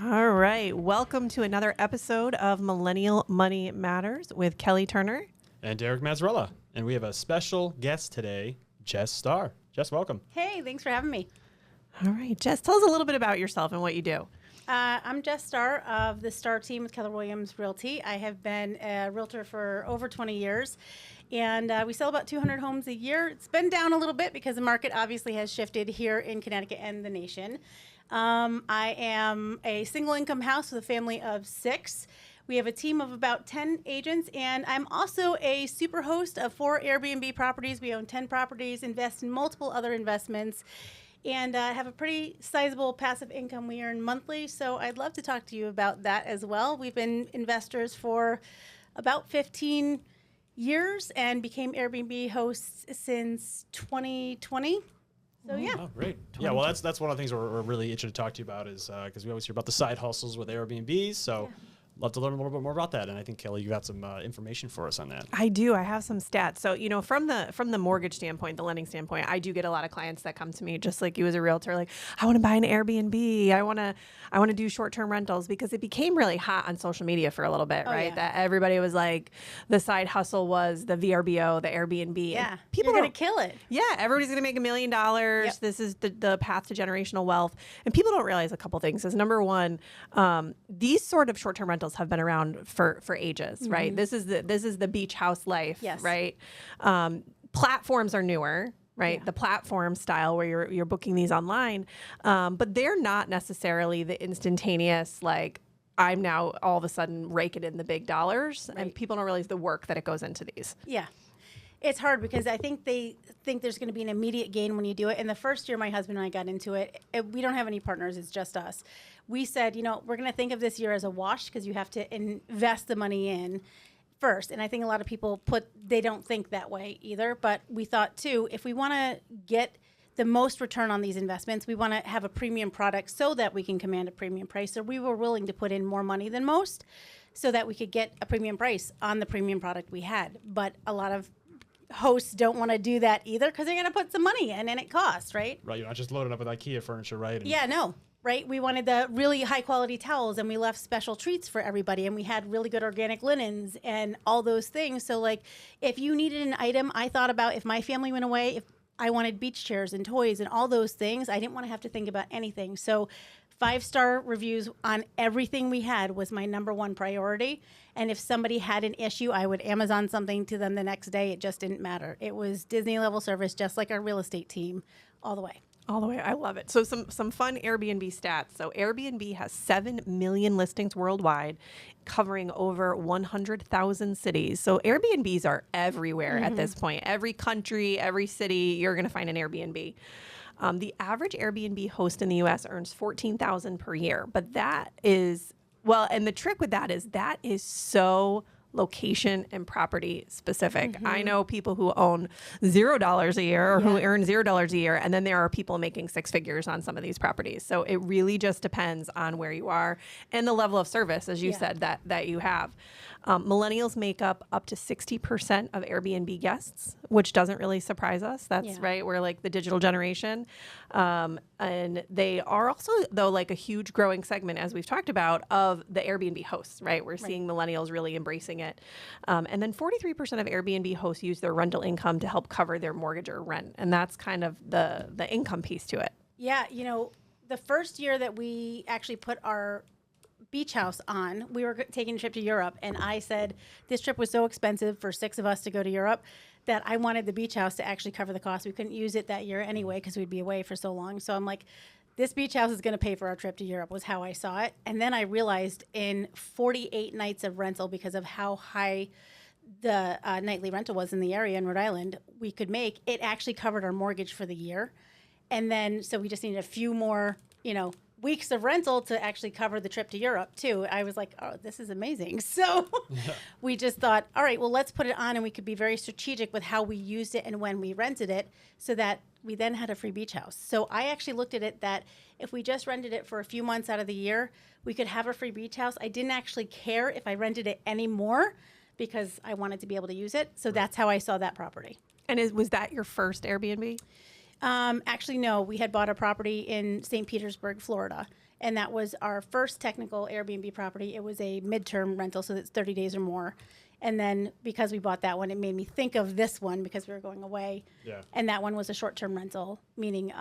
All right. Welcome to another episode of Millennial Money Matters with Kelly Turner. And Derek Mazzarella. And we have a special guest today, Jess Starr. Jess, welcome. Hey, thanks for having me. All right. Jess, tell us a little bit about yourself and what you do. I'm Jess Starr of the Starr team with Keller Williams Realty. I have been a realtor for over 20 years, and we sell about 200 homes a year. It's been down a little bit because the market obviously has shifted here in Connecticut and the nation. I am a single income house with a family of 6. We have a team of about 10 agents, and I'm also a super host of 4 Airbnb properties. We own 10 properties, invest in multiple other investments, and have a pretty sizable passive income we earn monthly. So I'd love to talk to you about that as well. We've been investors for about 15 years and became Airbnb hosts since 2020. So yeah. Oh, great. Yeah, well, that's one of the things we're really itching to talk to you about is because we always hear about the side hustles with Airbnbs. So love to learn a little bit more about that. And I think, Kelly, you got some information for us on that. I do. I have some stats. So, from the mortgage standpoint, the lending standpoint, I do get a lot of clients that come to me just like you as a realtor, like, I want to buy an Airbnb. I want to do short-term rentals, because it became really hot on social media for a little bit, right? Yeah. That everybody was like, the side hustle was the VRBO, the Airbnb. Yeah. And people You're going to kill it. Yeah, everybody's going to make $1 million. Yep. This is the path to generational wealth. And people don't realize a couple things. Is number one, these sort of short-term rentals have been around for ages, right? This is the beach house life, Yes. right? Platforms are newer, right? Yeah. The platform style where you're booking these online, but they're not necessarily the instantaneous, like, I'm now all of a sudden raking in the big dollars, and Right. people don't realize the work that it goes into these. Yeah. It's hard because I think they think there's going to be an immediate gain when you do it. And the first year my husband and I got into it, we don't have any partners. It's just us. We said, we're going to think of this year as a wash because you have to invest the money in first. And I think a lot of people they don't think that way either. But we thought, too, if we want to get the most return on these investments, we want to have a premium product so that we can command a premium price. So we were willing to put in more money than most so that we could get a premium price on the premium product we had. But a lot of hosts don't want to do that either because they're going to put some money in and it costs, right? Right, you're not just loading up with IKEA furniture, right? And Yeah, no, right? We wanted the really high quality towels, and we left special treats for everybody, and we had really good organic linens and all those things. So like, if you needed an item, I thought about if my family went away, if I wanted beach chairs and toys and all those things, I didn't want to have to think about anything. So 5-star reviews on everything we had was my number one priority. And if somebody had an issue, I would Amazon something to them the next day. It just didn't matter. It was Disney level service, just like our real estate team, all the way. All the way. I love it. So some fun Airbnb stats. So Airbnb has 7 million listings worldwide, covering over 100,000 cities. So Airbnbs are everywhere at this point. Every country, every city, you're going to find an Airbnb. The average Airbnb host in the U.S. earns $14,000 per year. But that is, and the trick with that is so location and property specific. I know people who own $0 a year or who earn $0 a year, and then there are people making 6 figures on some of these properties. So it really just depends on where you are and the level of service, as you said, that you have. Millennials make up to 60% of Airbnb guests, which doesn't really surprise us. That's right. We're like the digital generation. And they are also, though, like a huge growing segment, as we've talked about, of the Airbnb hosts, right? We're seeing millennials really embracing it. And then 43% of Airbnb hosts use their rental income to help cover their mortgage or rent. And that's kind of the income piece to it. Yeah, the first year that we actually put our beach house on, we were taking a trip to Europe, and I said this trip was so expensive for 6 of us to go to Europe that I wanted the beach house to actually cover the cost. We couldn't use it that year anyway because we'd be away for so long. So I'm like, this beach house is going to pay for our trip to Europe, was how I saw it. And then I realized in 48 nights of rental, because of how high the nightly rental was in the area in Rhode Island, we could make, it actually covered our mortgage for the year. And then, so we just needed a few more, weeks of rental to actually cover the trip to Europe too. I was like, oh, this is amazing. So we just thought, all right, well, let's put it on, and we could be very strategic with how we used it and when we rented it, so that we then had a free beach house. So I actually looked at it that if we just rented it for a few months out of the year, we could have a free beach house. I didn't actually care if I rented it anymore because I wanted to be able to use it. So that's how I saw that property. And was that your first Airbnb? Actually, no. We had bought a property in St. Petersburg, Florida, And that was our first technical Airbnb property. It was a midterm rental, so it's 30 days or more. And then because we bought that one, it made me think of this one because we were going away. Yeah. And that one was a short-term rental, meaning,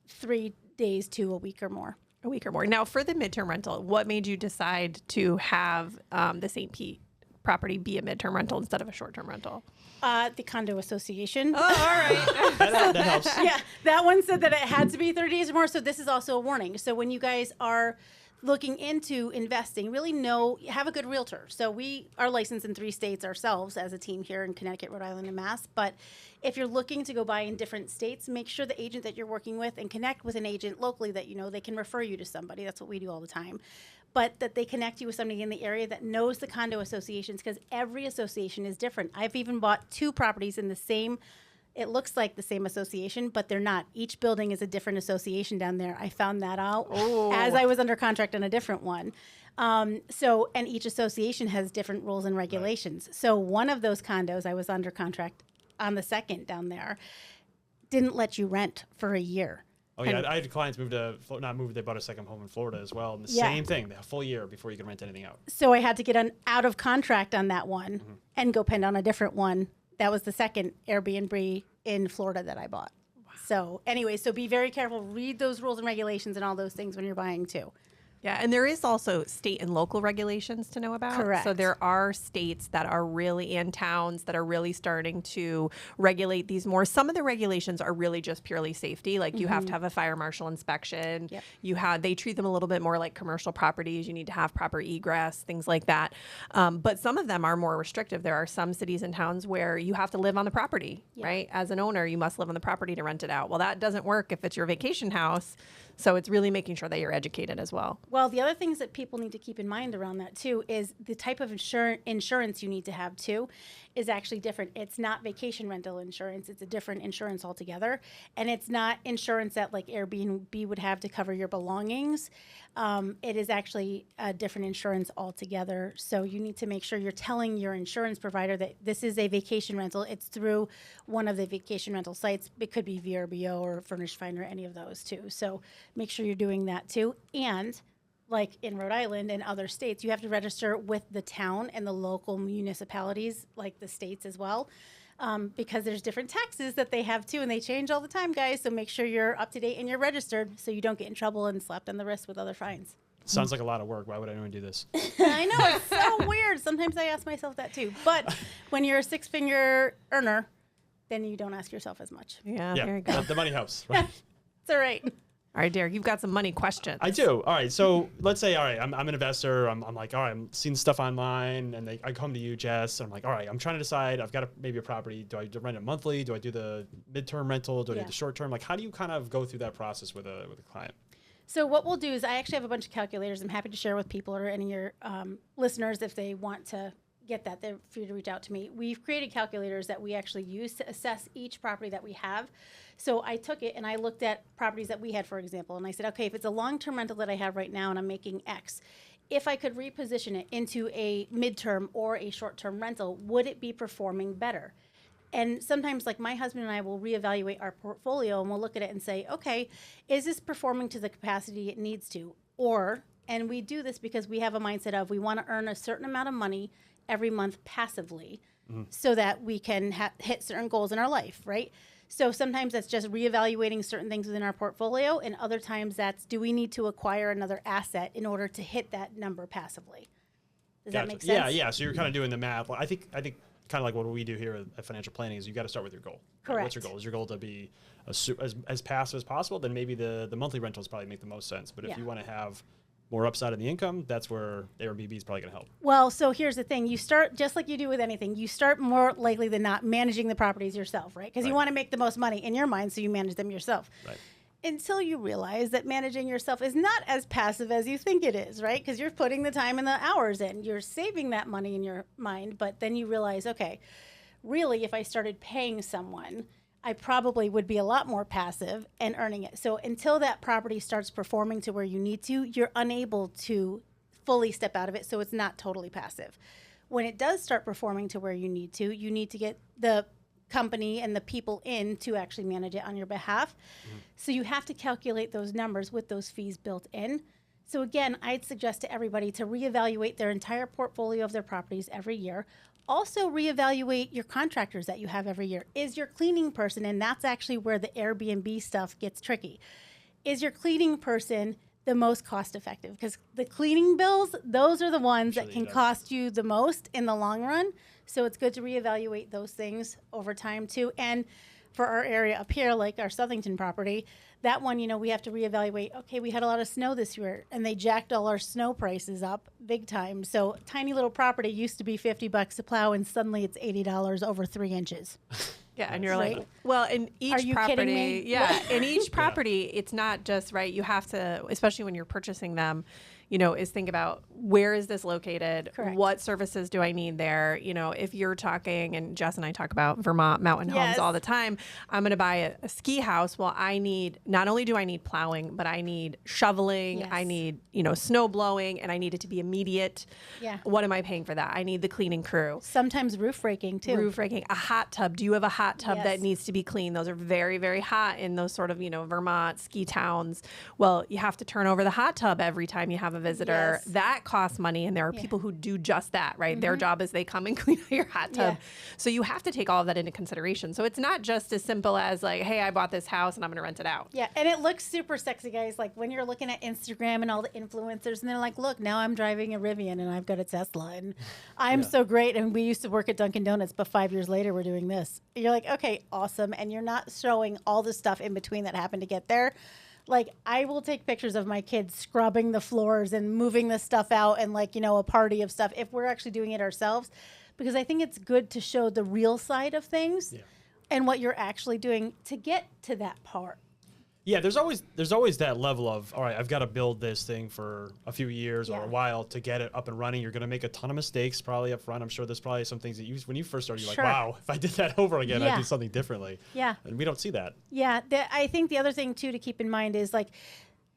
3 days to a week or more. A week or more. Now, for the midterm rental, what made you decide to have the St. Pete property be a midterm rental instead of a short-term rental? The condo association. Oh, all right. That helps. Yeah, that one said that it had to be 30 days or more. So this is also a warning. So when you guys are looking into investing, really have a good realtor. So we are licensed in 3 states ourselves as a team here in Connecticut, Rhode Island, and Mass. But if you're looking to go buy in different states, make sure the agent that you're working with and connect with an agent locally that they can refer you to somebody. That's what we do all the time. But that they connect you with somebody in the area that knows the condo associations, because every association is different. I've even bought 2 properties in the same, it looks like the same association, but they're not. Each building is a different association down there. I found that out as I was under contract on a different one. And each association has different rules and regulations. Right. So one of those condos I was under contract on the second down there didn't let you rent for a year. Oh, yeah. I had clients they bought a second home in Florida as well. And the same thing, the full year before you can rent anything out. So I had to get out of contract on that one and go pend on a different one. That was the second Airbnb in Florida that I bought. Wow. So anyway, so be very careful. Read those rules and regulations and all those things when you're buying too. Yeah, and there is also state and local regulations to know about. Correct. So there are states that are really, and towns that are really starting to regulate these more. Some of the regulations are really just purely safety. Like you have to have a fire marshal inspection. Yep. They treat them a little bit more like commercial properties. You need to have proper egress, things like that. But some of them are more restrictive. There are some cities and towns where you have to live on the property, right? As an owner, you must live on the property to rent it out. Well, that doesn't work if it's your vacation house. So it's really making sure that you're educated as well. Well, the other things that people need to keep in mind around that too is the type of insurance you need to have too is actually different. It's not vacation rental insurance. It's a different insurance altogether. And it's not insurance that like Airbnb would have to cover your belongings. It is actually a different insurance altogether. So you need to make sure you're telling your insurance provider that this is a vacation rental. It's through one of the vacation rental sites. It could be VRBO or Furnished Finder, any of those too. So make sure you're doing that too. And like in Rhode Island and other states, you have to register with the town and the local municipalities, like the states as well, because there's different taxes that they have too, and they change all the time, guys. So make sure you're up to date and you're registered so you don't get in trouble and slapped on the wrist with other fines. Sounds like a lot of work. Why would anyone do this? I know, it's so weird. Sometimes I ask myself that too. But when you're a 6-figure earner, then you don't ask yourself as much. Yeah, there you go. The money helps, right? It's all right. All right, Derek, you've got some money questions. I do. All right. So let's say, all right, I'm an investor. I'm like, all right, I'm seeing stuff online, and I come to you, Jess, and I'm like, all right, I'm trying to decide. I've got maybe a property. Do I rent it monthly? Do I do the midterm rental? Do I do the short term? Like, how do you kind of go through that process with a client? So what we'll do is I actually have a bunch of calculators I'm happy to share with people or any of your listeners if they want to get that. They're free to reach out to me. We've created calculators that we actually use to assess each property that we have. So I took it and I looked at properties that we had, for example, and I said, okay, if it's a long-term rental that I have right now and I'm making X, if I could reposition it into a midterm or a short-term rental, would it be performing better? And sometimes, like my husband and I will reevaluate our portfolio and we'll look at it and say, okay, is this performing to the capacity it needs to? And we do this because we have a mindset of we want to earn a certain amount of money every month passively so that we can hit certain goals in our life, right? So sometimes that's just reevaluating certain things within our portfolio, and other times that's do we need to acquire another asset in order to hit that number passively? Does that make sense? Yeah. So you're kind of doing the math. Well, I think kind of like what we do here at financial planning is you got to start with your goal. Correct. What's your goal? Is your goal to be as passive as possible? Then maybe the monthly rentals probably make the most sense. But if you want to have more upside in the income, that's where Airbnb is probably going to help. Well, so here's the thing. You start, just like you do with anything, you start more likely than not managing the properties yourself, right? Because you want to make the most money in your mind, so you manage them yourself. Right. Until you realize that managing yourself is not as passive as you think it is, right? Because you're putting the time and the hours in. You're saving that money in your mind, but then you realize, okay, really, if I started paying someone, I probably would be a lot more passive and earning it. So until that property starts performing to where you need to, you're unable to fully step out of it, so it's not totally passive. When it does start performing to where you need to get the company and the people in to actually manage it on your behalf. So you have to calculate those numbers with those fees built in. So again, I'd suggest to everybody to reevaluate their entire portfolio of their properties every year. Also reevaluate your contractors that you have every year. Is your cleaning person, and that's actually where the Airbnb stuff gets tricky, is your cleaning person the most cost effective? Because the cleaning bills, those are the ones that can cost you the most in the long run. So it's good to reevaluate those things over time too. And for our area up here, like our Southington property, that one, we have to reevaluate. Okay, we had a lot of snow this year, and they jacked all our snow prices up big time. So tiny little property used to be $50 to plow, and suddenly it's $80 over 3 inches. Yeah, and you're Right. like, well, in each Are you property, kidding me? yeah, in each property, it's not just right. You have to, especially when you're purchasing them, is think about where is this located? Correct. What services do I need there? If you're talking, and Jess and I talk about Vermont mountain homes all the time, I'm going to buy a ski house. Well, not only do I need plowing, but I need shoveling, Yes. I need, snow blowing, and I need it to be immediate. Yeah. What am I paying for that? I need the cleaning crew. Sometimes roof raking too. Roof raking, a hot tub. Do you have a hot tub Yes. that needs to be clean? Those are very, very hot in those sort of, Vermont ski towns. Well, you have to turn over the hot tub every time you have a visitor. Yes. That costs money, and there are people who do just that, right? Their job is they come and clean out your hot tub. Yeah. So you have to take all of that into consideration. So it's not just as simple as like, hey, I bought this house and I'm going to rent it out. Yeah, and it looks super sexy, guys. Like when you're looking at Instagram and all the influencers, and they're like, look, now I'm driving a Rivian and I've got a Tesla, and I'm so great. And we used to work at Dunkin' Donuts, but 5 years later, we're doing this. You're like, okay, awesome. And you're not showing all the stuff in between that happened to get there. Like, I will take pictures of my kids scrubbing the floors and moving the stuff out, and like, a party of stuff if we're actually doing it ourselves, because I think it's good to show the real side of things and what you're actually doing to get to that part. Yeah, there's always that level of, all right, I've got to build this thing for a few years or a while to get it up and running. You're going to make a ton of mistakes probably up front. I'm sure there's probably some things that when you first started, you're like, wow, if I did that over again, I'd do something differently. Yeah. And we don't see that. Yeah. I think the other thing too to keep in mind is like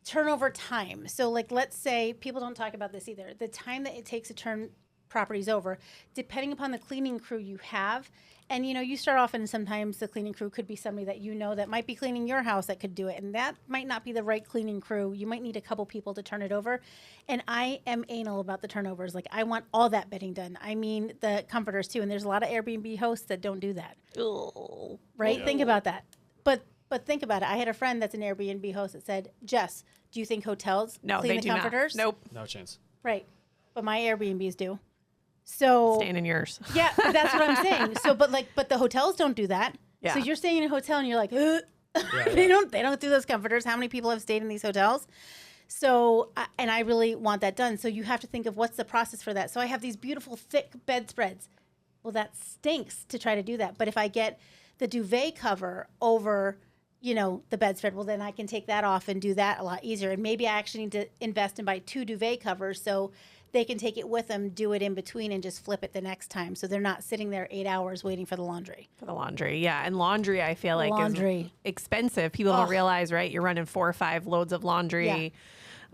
turnover time. So like, let's say people don't talk about this either. The time that it takes to turn properties over, depending upon the cleaning crew you have. And, you start off, and sometimes the cleaning crew could be somebody that that might be cleaning your house that could do it. And that might not be the right cleaning crew. You might need a couple people to turn it over. And I am anal about the turnovers. Like, I want all that bedding done. I mean, the comforters too. And there's a lot of Airbnb hosts that don't do that. Ugh. Right? Think about that. But think about it. I had a friend that's an Airbnb host that said, Jess, do you think hotels No, clean they the do comforters? not. Nope. No chance. Right. But my Airbnbs do. So Staying in yours. yeah, that's what I'm saying. So, but the hotels don't do that. Yeah. So you're staying in a hotel and you're like, they don't do those comforters. How many people have stayed in these hotels? So, and I really want that done. So you have to think of what's the process for that. So I have these beautiful thick bedspreads. Well, that stinks to try to do that. But if I get the duvet cover over, the bedspread, well, then I can take that off and do that a lot easier. And maybe I actually need to invest and buy 2 duvet covers so they can take it with them, do it in between, and just flip it the next time. So they're not sitting there 8 hours waiting for the laundry. For the laundry, yeah. And laundry, I feel like is expensive. People don't realize, right? You're running 4 or 5 loads of laundry.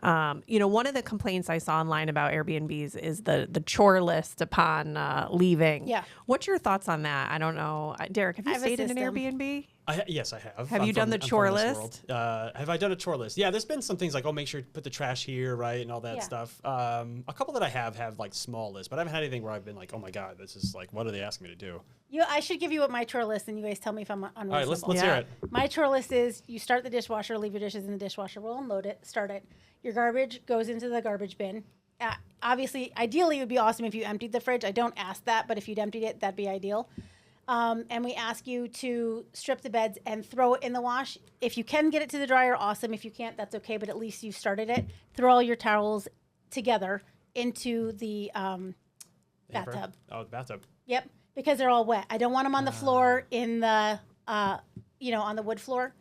One of the complaints I saw online about Airbnbs is the chore list upon leaving. Yeah. What's your thoughts on that? I don't know. Derek, have you have a stayed in an system. Airbnb? Yes, I have. Have you done the chore list? Have I done a chore list? Yeah, there's been some things like, make sure you put the trash here, right, and all that stuff. A couple that I have like small lists, but I haven't had anything where I've been like, oh my god, this is like, what are they asking me to do? I should give you my chore list, and you guys tell me if I'm unreasonable. All right, let's hear it. My chore list is: you start the dishwasher, leave your dishes in the dishwasher, we'll unload it, start it. Your garbage goes into the garbage bin. Obviously, ideally, it would be awesome if you emptied the fridge. I don't ask that, but if you'd emptied it, that'd be ideal. And we ask you to strip the beds and throw it in the wash. If you can get it to the dryer, awesome. If you can't, that's okay, but at least you've started it. Throw all your towels together into the bathtub. Oh, the bathtub. Yep, because they're all wet. I don't want them on the floor in the, on the wood floor.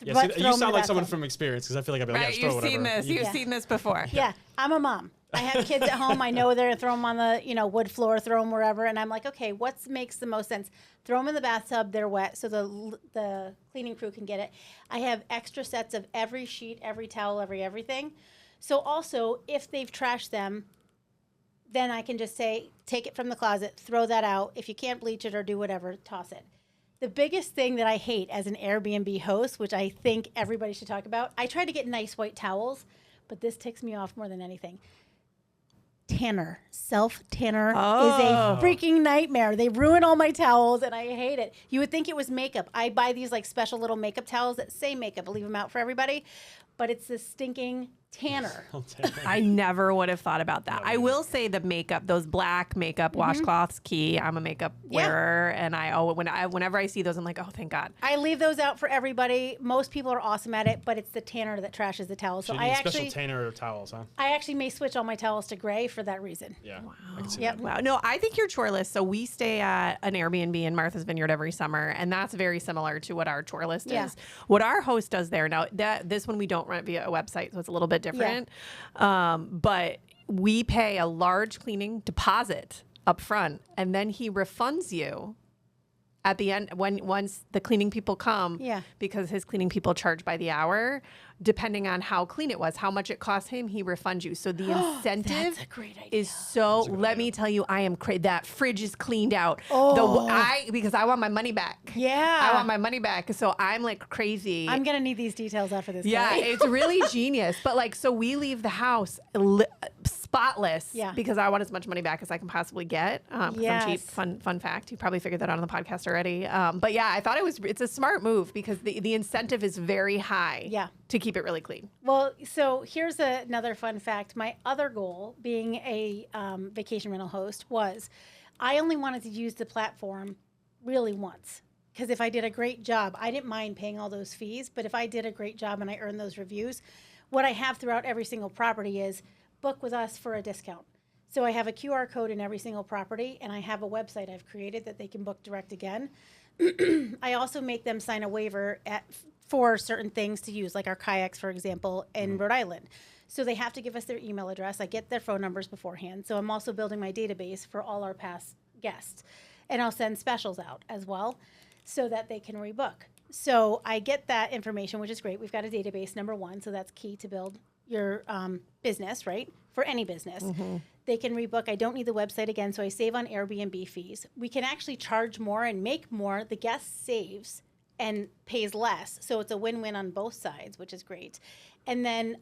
Yeah, But see, throw you 'em in sound the like someone bathtub. from experience because I feel like I've been like, Right, yeah, just throw you've seen whatever. this. You've seen this before. Yeah, I'm a mom. I have kids at home. I know they're throw them on the wood floor, throw them wherever, and I'm like, okay, what makes the most sense? Throw them in the bathtub. They're wet, so the cleaning crew can get it. I have extra sets of every sheet, every towel, everything. So also, if they've trashed them, then I can just say, take it from the closet, throw that out. If you can't bleach it or do whatever, toss it. The biggest thing that I hate as an Airbnb host, which I think everybody should talk about, I try to get nice white towels, but this ticks me off more than anything. Tanner. Self-tanner is a freaking nightmare. They ruin all my towels, and I hate it. You would think it was makeup. I buy these like special little makeup towels that say makeup. I leave them out for everybody, but it's this stinking tanner. I never would have thought about that. I will say the makeup, those black makeup washcloths, key. I'm a makeup wearer, and whenever I see those, I'm like, oh, thank God. I leave those out for everybody. Most people are awesome at it, but it's the tanner that trashes the towels. So you need special tanner towels, huh? I actually may switch all my towels to gray for that reason. Yeah. Wow. I can see Yep. that. Wow. No, I think your chore list. So we stay at an Airbnb in Martha's Vineyard every summer, and that's very similar to what our chore list is. What our host does there now, this one we don't rent via a website, so it's a little bit different. But we pay a large cleaning deposit up front, and then he refunds you at the end once the cleaning people come. Because his cleaning people charge by the hour. Depending on how clean it was, how much it cost him, he refunds you. So the incentive That's a great idea. is so. Let me tell you, I am that fridge is cleaned out. Because I want my money back. Yeah, I want my money back. So I'm like crazy. I'm gonna need these details after this. Yeah, Kelly. it's really genius. But like, so we leave the house spotless. Yeah. Because I want as much money back as I can possibly get. 'Cause I'm cheap. Yes. Fun fact. You probably figured that out on the podcast already. But yeah, I thought it's a smart move because the incentive is very high. Yeah. To keep it really clean. Well, so here's another fun fact. My other goal, being a vacation rental host, was I only wanted to use the platform really once. Because if I did a great job, I didn't mind paying all those fees. But if I did a great job and I earned those reviews, what I have throughout every single property is book with us for a discount. So I have a QR code in every single property, and I have a website I've created that they can book direct again. I also make them sign a waiver for certain things to use, like our kayaks, for example, in Rhode Island. So they have to give us their email address. I get their phone numbers beforehand. So I'm also building my database for all our past guests. And I'll send specials out as well so that they can rebook. So I get that information, which is great. We've got a database, number one. So that's key to build your business, right? For any business. They can rebook. I don't need the website again, so I save on Airbnb fees. We can actually charge more and make more. The guest saves and pays less. So it's a win-win on both sides, which is great. And then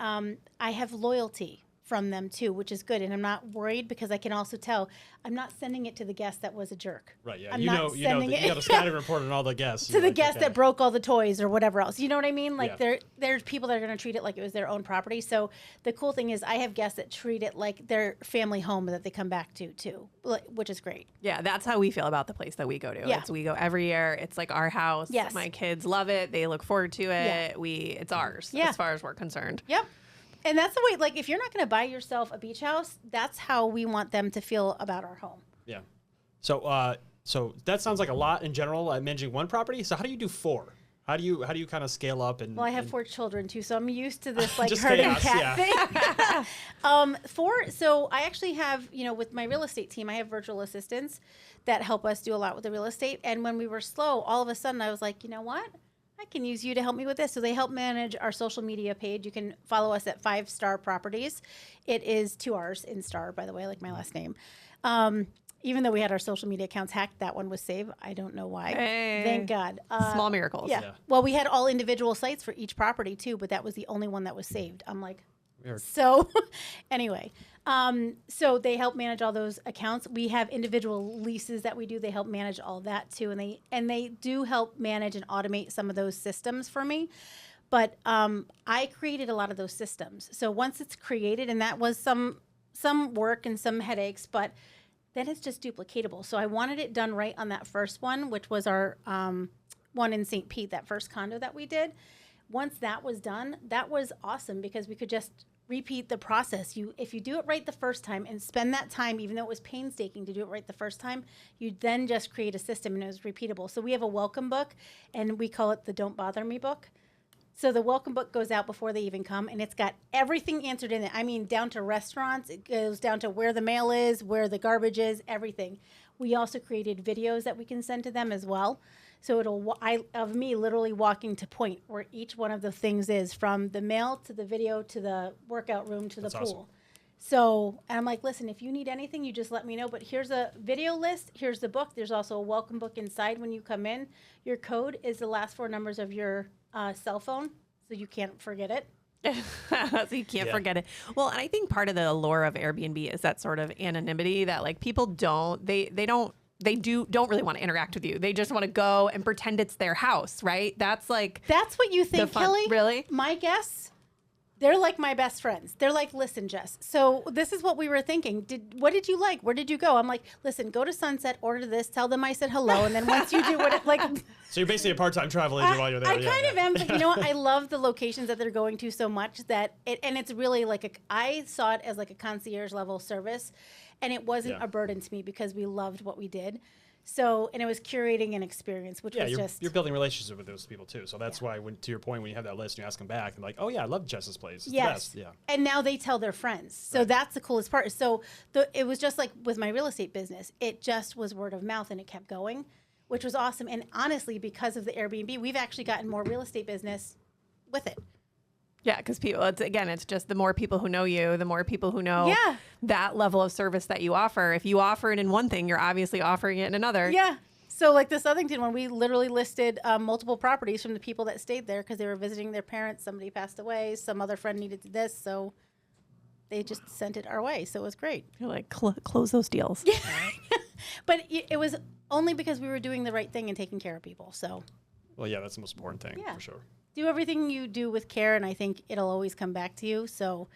I have loyalty from them too, which is good. And I'm not worried because I can also tell I'm not sending it to the guest that was a jerk. Right. Yeah. I'm You not sending you got a scouting report on all the guests. to the guest that broke all the toys or whatever else. You know what I mean? Like Yeah. there's people that are going to treat it like it was their own property. So the cool thing is I have guests that treat it like their family home that they come back to too, which is great. Yeah, that's how we feel about the place that we go to. Yeah. We go every year. It's like our house. Yes. My kids love it. They look forward to it. Yeah. It's ours Yeah. as far as we're concerned. Yep. And that's the way, like, if you're not going to buy yourself a beach house, that's how we want them to feel about our home. Yeah. So that sounds like a lot in general, managing one property. So how do you do 4? How do you kind of scale up? And Well, I have 4 children too, so I'm used to this like Just herding chaos, cat yeah. thing. 4. So I actually have, with my real estate team, I have virtual assistants that help us do a lot with the real estate. And when we were slow, all of a sudden I was like, you know what? I can use you to help me with this. So they help manage our social media page. You can follow us at 5 Star Properties. It is 2 R's in Star, by the way, like my last name. Even though we had our social media accounts hacked, that one was saved. I don't know why. Hey. Thank God. Small miracles. Yeah. Well, we had all individual sites for each property too, but that was the only one that was saved. I'm like, Weird. so anyway, so they help manage all those accounts. We have individual leases that we do. They help manage all that too. And they do help manage and automate some of those systems for me. But I created a lot of those systems. So once it's created, and that was some work and some headaches, but then it's just duplicatable. So I wanted it done right on that first one, which was our one in St. Pete, that first condo that we did. Once that was done, that was awesome because we could just repeat the process. If you do it right the first time and spend that time, even though it was painstaking to do it right the first time, you then just create a system and it was repeatable. So we have a welcome book and we call it the Don't Bother Me book. So the welcome book goes out before they even come, and it's got everything answered in it. I mean, down to restaurants. It goes down to where the mail is, where the garbage is, everything. We also created videos that we can send to them as well. So of me literally walking to point where each one of the things is, from the mail to the video to the workout room to the That's pool. awesome. So, and I'm like, listen, if you need anything, you just let me know. But here's a video list. Here's the book. There's also a welcome book inside when you come in. Your code is the last 4 numbers of your cell phone, so you can't forget it. So you can't forget it. Well, and I think part of the allure of Airbnb is that sort of anonymity that like people don't really want to interact with you. They just want to go and pretend it's their house, right? That's what you think, Kelly. Really? My guests, they're like my best friends. They're like, listen, Jess, so this is what we were thinking. What did you like? Where did you go? I'm like, listen, go to Sunset, order this, tell them I said hello, and then once you do what, like... So you're basically a part-time travel agent while you're there. I kind of am, but you know what? I love the locations that they're going to so much that it's really like I saw it as like a concierge level service, and it wasn't a burden to me because we loved what we did. So, and it was curating an experience, which was you're building relationships with those people too. So that's why, to your point, when you have that list and you ask them back, they're like, oh yeah, I love Jess's place. It's the best. Yeah. And now they tell their friends. So that's the coolest part. So it was just like with my real estate business, it just was word of mouth and it kept going, which was awesome. And honestly, because of the Airbnb, we've actually gotten more real estate business with it. Yeah, because it's just the more people who know you, the more people who know that level of service that you offer. If you offer it in one thing, you're obviously offering it in another. Yeah. So like the Southington one, we literally listed multiple properties from the people that stayed there because they were visiting their parents. Somebody passed away. Some other friend needed this. So they just sent it our way. So it was great. You're like, close those deals. Yeah. But it was only because we were doing the right thing and taking care of people. So. Well, yeah, that's the most important thing for sure. Do everything you do with care, and I think it'll always come back to you. So,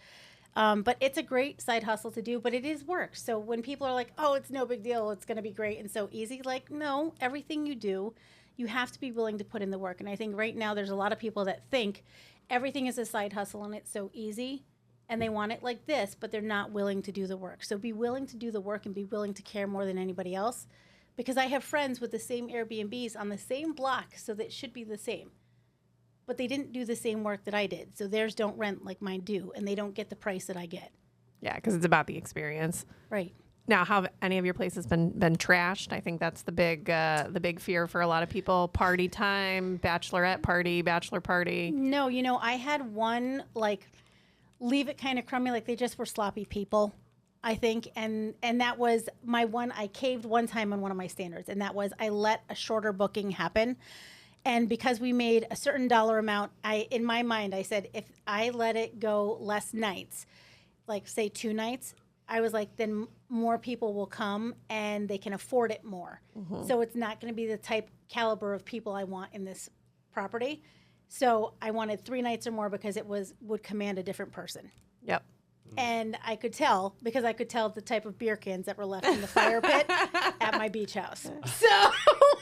but it's a great side hustle to do, but it is work. So when people are like, oh, it's no big deal, it's going to be great and so easy, like, no, everything you do, you have to be willing to put in the work. And I think right now there's a lot of people that think everything is a side hustle and it's so easy and they want it like this, but they're not willing to do the work. So be willing to do the work and be willing to care more than anybody else, because I have friends with the same Airbnbs on the same block, so that it should be the same. But they didn't do the same work that I did. So theirs don't rent like mine do, and they don't get the price that I get. Yeah, because it's about the experience. Right. Now, have any of your places been trashed? I think that's the big fear for a lot of people. Party time, bachelorette party, bachelor party. No, I had one, like, leave it kind of crummy, like they just were sloppy people, I think. And that was my one. I caved one time on one of my standards, and that was I let a shorter booking happen. And because we made a certain dollar amount, in my mind, I said, if I let it go less nights, like say 2 nights, I was like, then more people will come and they can afford it more. Mm-hmm. So it's not going to be the caliber of people I want in this property. So I wanted 3 nights or more because it would command a different person. Yep. And I could tell, because I could tell the type of beer cans that were left in the fire pit at my beach house. So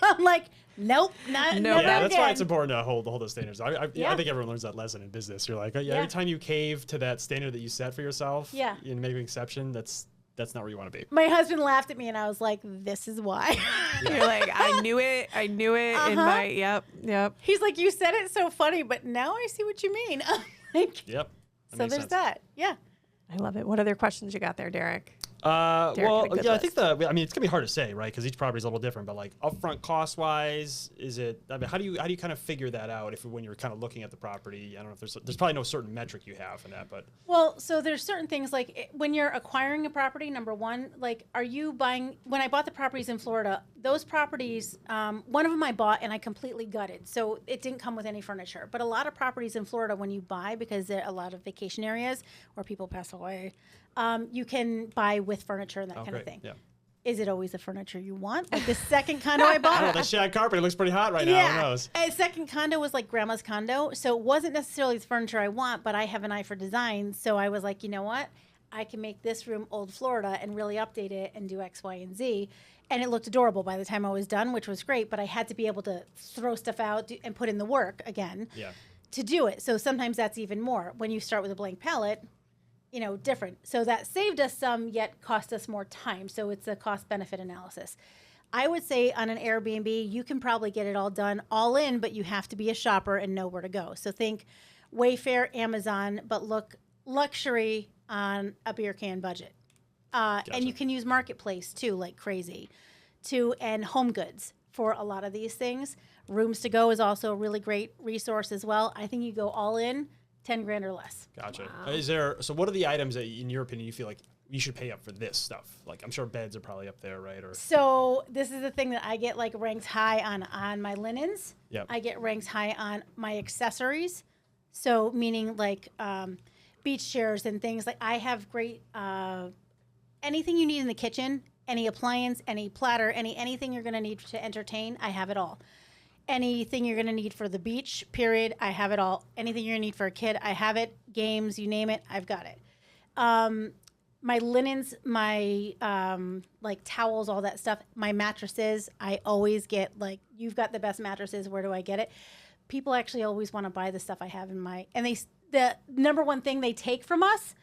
I'm like, nope, never that's again. why it's important to hold those standards. I think everyone learns that lesson in business. You're like, every time you cave to that standard that you set for yourself, and make an exception, that's not where you want to be. My husband laughed at me, and I was like, this is why. You're like, I knew it in my, yep. He's like, you said it so funny, but now I see what you mean. Like, yep. So there's that. Yeah. I love it. What other questions you got there, Derek? I think it's going to be hard to say, right? Because each property is a little different, but like upfront cost wise, how do you kind of figure that out when you're kind of looking at the property? I don't know if there's probably no certain metric you have in that, but. Well, so there's certain things like when you're acquiring a property, number one, like, are you buying, when I bought the properties in Florida, those properties, one of them I bought and I completely gutted. So it didn't come with any furniture, but a lot of properties in Florida, when you buy, because there are a lot of vacation areas where people pass away, you can buy with furniture and that kind of thing. Yeah. Is it always the furniture you want? Like the second condo I bought. I don't know, the shag carpet, it looks pretty hot right now. Who knows? And second condo was like grandma's condo. So it wasn't necessarily the furniture I want, but I have an eye for design. So I was like, you know what? I can make this room old Florida and really update it and do X, Y, and Z. And it looked adorable by the time I was done, which was great. But I had to be able to throw stuff out and put in the work again to do it. So sometimes that's even more. When you start with a blank palette, different. So that saved us some, yet cost us more time. So it's a cost-benefit analysis. I would say on an Airbnb, you can probably get it all done all in, but you have to be a shopper and know where to go. So think Wayfair, Amazon, but look luxury on a beer can budget. Gotcha. And you can use Marketplace too, like crazy, and Home Goods for a lot of these things. Rooms to Go is also a really great resource as well. I think you go all in 10 grand or less. Gotcha. Wow. So what are the items that, in your opinion, you feel like you should pay up for this stuff? Like, I'm sure beds are probably up there, right? Or So this is the thing that I get like ranked high on my linens. Yep. I get ranked high on my accessories. So meaning like beach chairs and things like I have great anything you need in the kitchen, any appliance, any platter, anything you're going to need to entertain, I have it all. Anything you're going to need for the beach, period, I have it all. Anything you're going to need for a kid, I have it. Games, you name it, I've got it. My linens, my like towels, all that stuff, my mattresses, I always get like, you've got the best mattresses, where do I get it? People actually always want to buy the stuff I have in my, and the number one thing they take from us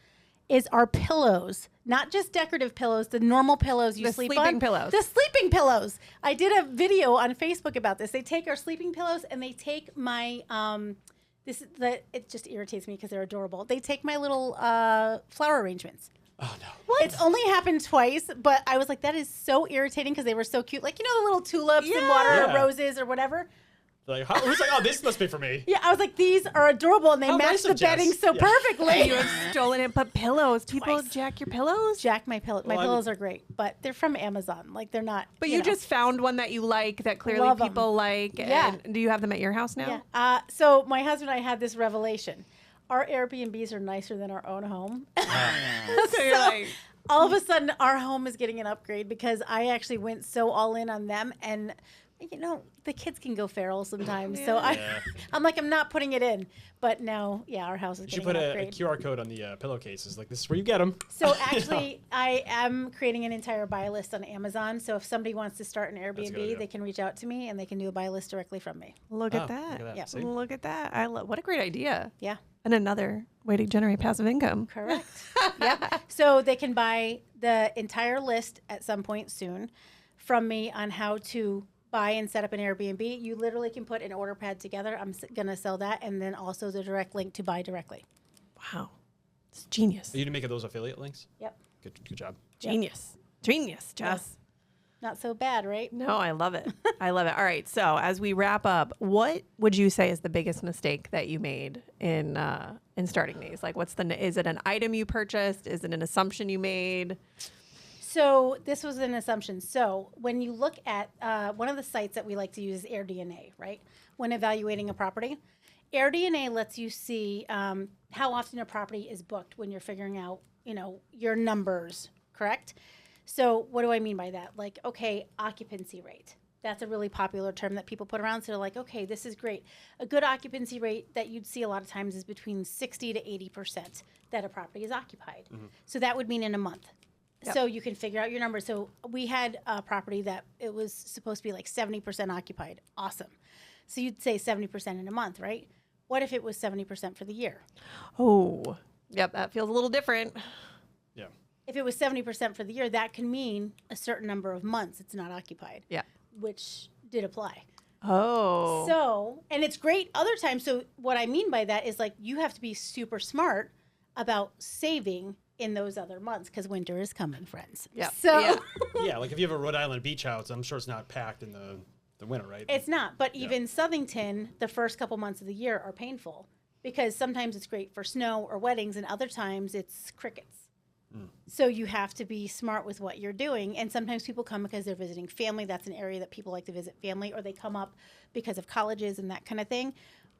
is our pillows, not just decorative pillows, the normal pillows you sleep on. The sleeping pillows. The sleeping pillows. I did a video on Facebook about this. They take our sleeping pillows and they take my, it just irritates me because they're adorable. They take my little flower arrangements. oh no. What? It's only happened twice, but I was like, that is so irritating because they were so cute. Like, you know, the little tulips and water Yeah. or roses or whatever. Like, who's like, oh, this must be for me. Yeah, I was like, these are adorable, and they How match nice the of Jess. bedding so Yeah. perfectly. You have stolen it, but pillows. People Twice. jack your pillows. Jack my pillow. My Well, I pillows are great, but they're from Amazon. Like they're not. But you know. just found one that you like, that clearly Love 'em. people like. Yeah. And do you have them at your house now? Yeah. So my husband and I had this revelation. Our Airbnbs are nicer than our own home. So you're like, All of a sudden, our home is getting an upgrade because I actually went so all in on them, and you know the kids can go feral sometimes. So Yeah. I'm like, I'm not putting it in. But now, yeah, our house is You should getting put an a upgrade. QR code on the pillowcases. Like, this is where you get them. So actually, I am creating an entire buy list on Amazon. So if somebody wants to start an a good Airbnb, idea. they can reach out to me and they can do a buy list directly from me. look Oh, at that. Yeah. See? Look at that. What a great idea. Yeah, And another way to generate passive income. correct. Yep. So they can buy the entire list at some point soon from me on how to buy and set up an Airbnb. You literally can put an order pad together. I'm going to sell that, and then also the direct link to buy directly. Wow. It's genius. Are you to make those affiliate links? Yep. Good job. Genius. Genius, Jess. Not so bad, right? No, I love it. I love it. All right. So as we wrap up, what would you say is the biggest mistake that you made in starting these? Like, is it an item you purchased? Is it an assumption you made? So this was an assumption. So when you look at one of the sites that we like to use is AirDNA, right? When evaluating a property, AirDNA lets you see how often a property is booked when you're figuring out, you know, your numbers, correct? So what do I mean by that? Like, okay, occupancy rate. That's a really popular term that people put around. So they're like, okay, this is great. A good occupancy rate that you'd see a lot of times is between 60 to 80% that a property is occupied. So that would mean in a month. Yep. So you can figure out your numbers. So we had a property that it was supposed to be like 70% occupied. Awesome. So you'd say 70% in a month, right? What if it was 70% for the year? Oh, yep. That feels a little different. Yeah. If it was 70% for the year, that can mean a certain number of months it's not occupied, Yeah. which did apply. Oh. So, and it's great other times. So what I mean by that is like you have to be super smart about saving in those other months because winter is coming, friends. Yeah. So Yeah. Yeah, like if you have a Rhode Island beach house, I'm sure it's not packed in the winter, right? it's not. But even Southington, the first couple months of the year are painful because sometimes it's great for snow or weddings and other times it's crickets. So you have to be smart with what you're doing. And sometimes people come because they're visiting family. That's an area that people like to visit family, or they come up because of colleges and that kind of thing.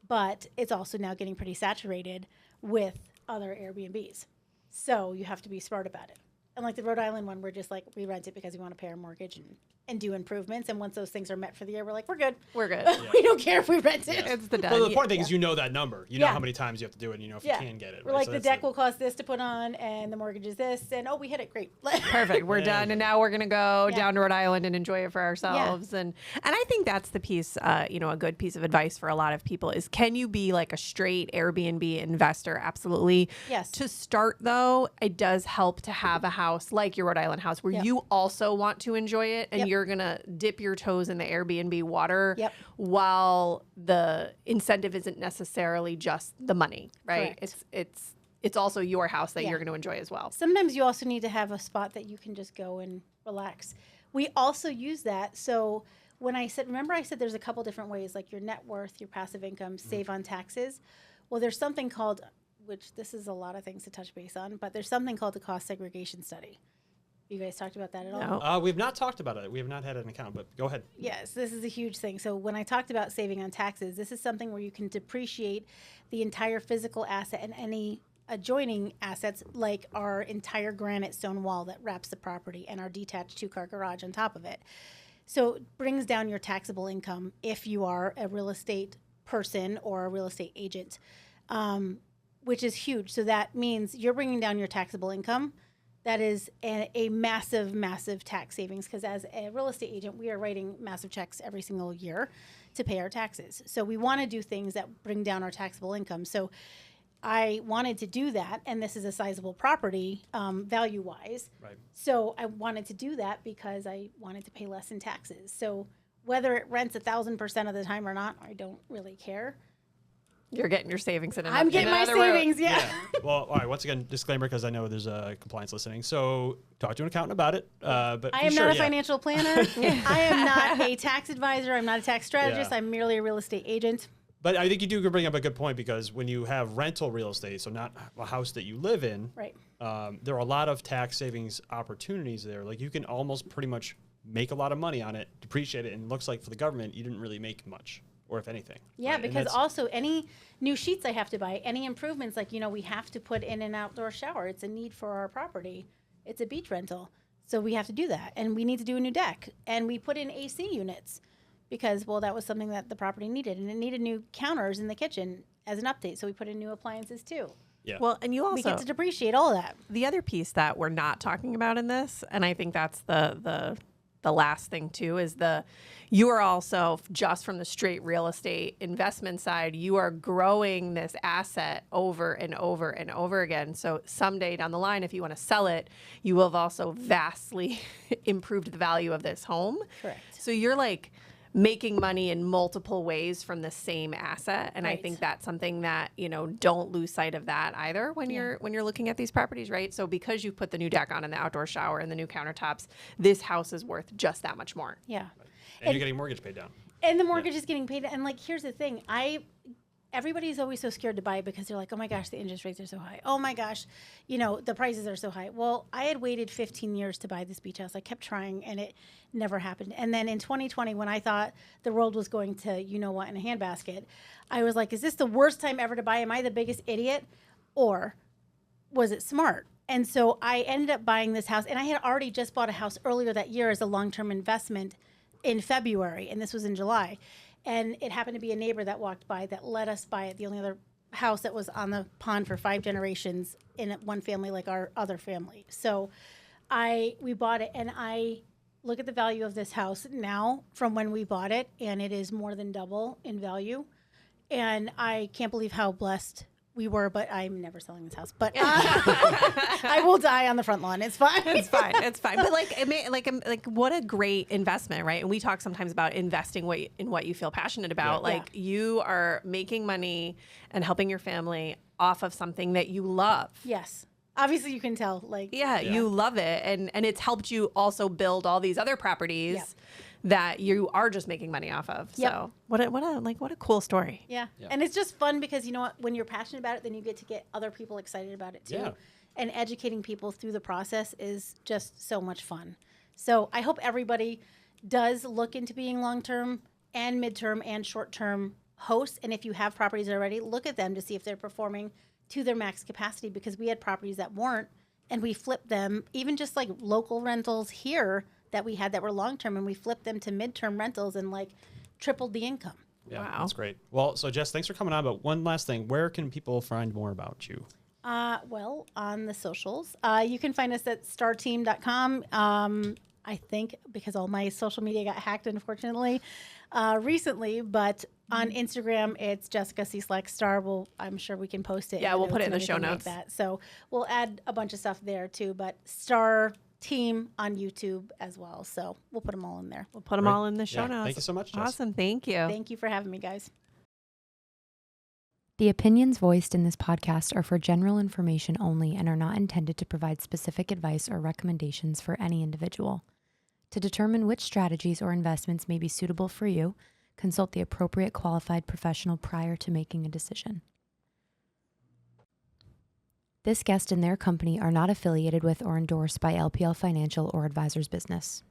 But it's also now getting pretty saturated with other Airbnbs. So you have to be smart about it. And like the Rhode Island one, we're just like, we rent it because we want to pay our mortgage and do improvements. And once those things are met for the year, we're like, we're good. We're good. We don't care if we rent it. It's the done. Well, the important thing is you know that number. You know Yeah. how many times you have to do it, and you know if Yeah. you can get it. We're right? like, So the that's deck will cost this to put on, and the mortgage is this, and oh, we hit it, great. Perfect. We're Yeah. done, and now we're gonna go Yeah. down to Rhode Island and enjoy it for ourselves. And I think that's the piece. A good piece of advice for a lot of people is: can you be like a straight Airbnb investor? Absolutely. Yes. To start, though, it does help to have a house like your Rhode Island house where Yep. you also want to enjoy it, and Yep. you're gonna dip your toes in the Airbnb water. Yep. While the incentive isn't necessarily just the money, right? Correct. It's also your house that Yeah. you're going to enjoy as well. Sometimes you also need to have a spot that you can just go and relax. We also use that. So when I said, remember I said there's a couple different ways, like your net worth, your passive income, save on taxes. Well, there's something called, which this is a lot of things to touch base on, but there's something called the cost segregation study. You guys talked about that at all? No. We've not talked about it. We have not had an account, but go ahead. Yes, this is a huge thing. So when I talked about saving on taxes, this is something where you can depreciate the entire physical asset and any adjoining assets, like our entire granite stone wall that wraps the property and our detached 2-car garage on top of it. So it brings down your taxable income if you are a real estate person or a real estate agent, which is huge. So that means you're bringing down your taxable income. That is a massive, massive tax savings, because as a real estate agent, we are writing massive checks every single year to pay our taxes. So we want to do things that bring down our taxable income. So I wanted to do that, and this is a sizable property value-wise. Right. So I wanted to do that because I wanted to pay less in taxes. So whether it rents 1,000% of the time or not, I don't really care. You're getting your savings in I'm getting my savings, yeah. Well, all right. Once again, disclaimer, because I know there's a compliance listening. So talk to an accountant about it. But I am not a financial planner. I am not a tax advisor. I'm not a tax strategist. Yeah. I'm merely a real estate agent. But I think you do bring up a good point, because when you have rental real estate, so not a house that you live in, Right. There are a lot of tax savings opportunities there. Like you can almost pretty much make a lot of money on it, depreciate it, and it looks like for the government, you didn't really make much, or if anything. Yeah, right? because also any new sheets I have to buy, any improvements, like, we have to put in an outdoor shower. It's a need for our property. It's a beach rental. So we have to do that. And we need to do a new deck. And we put in AC units because, well, that was something that the property needed. And it needed new counters in the kitchen as an update. So we put in new appliances too. Yeah. Well, and you We also get to depreciate all of that. the other piece that we're not talking about in this, and I think that's the last thing too, is you are also, just from the straight real estate investment side, you are growing this asset over and over and over again. So someday down the line, if you want to sell it, you will have also vastly improved the value of this home. Correct. So you're like making money in multiple ways from the same asset, and Right. I think that's something that don't lose sight of that either when you're looking at these properties, right? So because you put the new deck on and the outdoor shower and the new countertops, this house is worth just that much more. Yeah. and you're getting mortgage paid down. And the mortgage is getting paid. And here's the thing. Everybody's always so scared to buy it because they're like, oh my gosh, the interest rates are so high. Oh my gosh, the prices are so high. Well, I had waited 15 years to buy this beach house. I kept trying and it never happened. And then in 2020, when I thought the world was going to, in a handbasket, I was like, is this the worst time ever to buy? Am I the biggest idiot? Or was it smart? And so I ended up buying this house, and I had already just bought a house earlier that year as a long-term investment in February, and this was in July. And it happened to be a neighbor that walked by that let us buy it, the only other house that was on the pond for 5 generations in one family like our other family. So we bought it, and I look at the value of this house now from when we bought it, and it is more than double in value. And I can't believe how blessed we were, but I'm never selling this house. But I will die on the front lawn. It's fine. It's fine. It's fine. But what a great investment, right? And we talk sometimes about investing in what you feel passionate about. Yeah. Like you are making money and helping your family off of something that you love. Yes. Obviously, you can tell. You love it, and it's helped you also build all these other properties that you are just making money off of. Yep. So what a cool story. Yeah. And it's just fun because you know what? When you're passionate about it, then you get to get other people excited about it too. Yeah. And educating people through the process is just so much fun. So I hope everybody does look into being long-term and midterm and short-term hosts. And if you have properties already, look at them to see if they're performing to their max capacity, because we had properties that weren't, and we flipped them, even just like local rentals here that we had that were long-term, and we flipped them to midterm rentals and tripled the income. Yeah, Wow. that's great. Well, so Jess, thanks for coming on. But one last thing, where can people find more about you? Well, on the socials, you can find us at starteam.com. I think because all my social media got hacked, unfortunately, recently, but on Instagram, it's Jessica C. Star. I'm sure we can post it. Yeah, we'll notes put it in and the show everything notes. Like that. So we'll add a bunch of stuff there too, but Star Team on YouTube as well. So we'll put them all in there. We'll put them Great. all in the show Yeah. notes. Thank you so much, Jess. Awesome. Thank you. Thank you for having me, guys. The opinions voiced in this podcast are for general information only and are not intended to provide specific advice or recommendations for any individual. To determine which strategies or investments may be suitable for you, consult the appropriate qualified professional prior to making a decision. This guest and their company are not affiliated with or endorsed by LPL Financial or Advisors Business.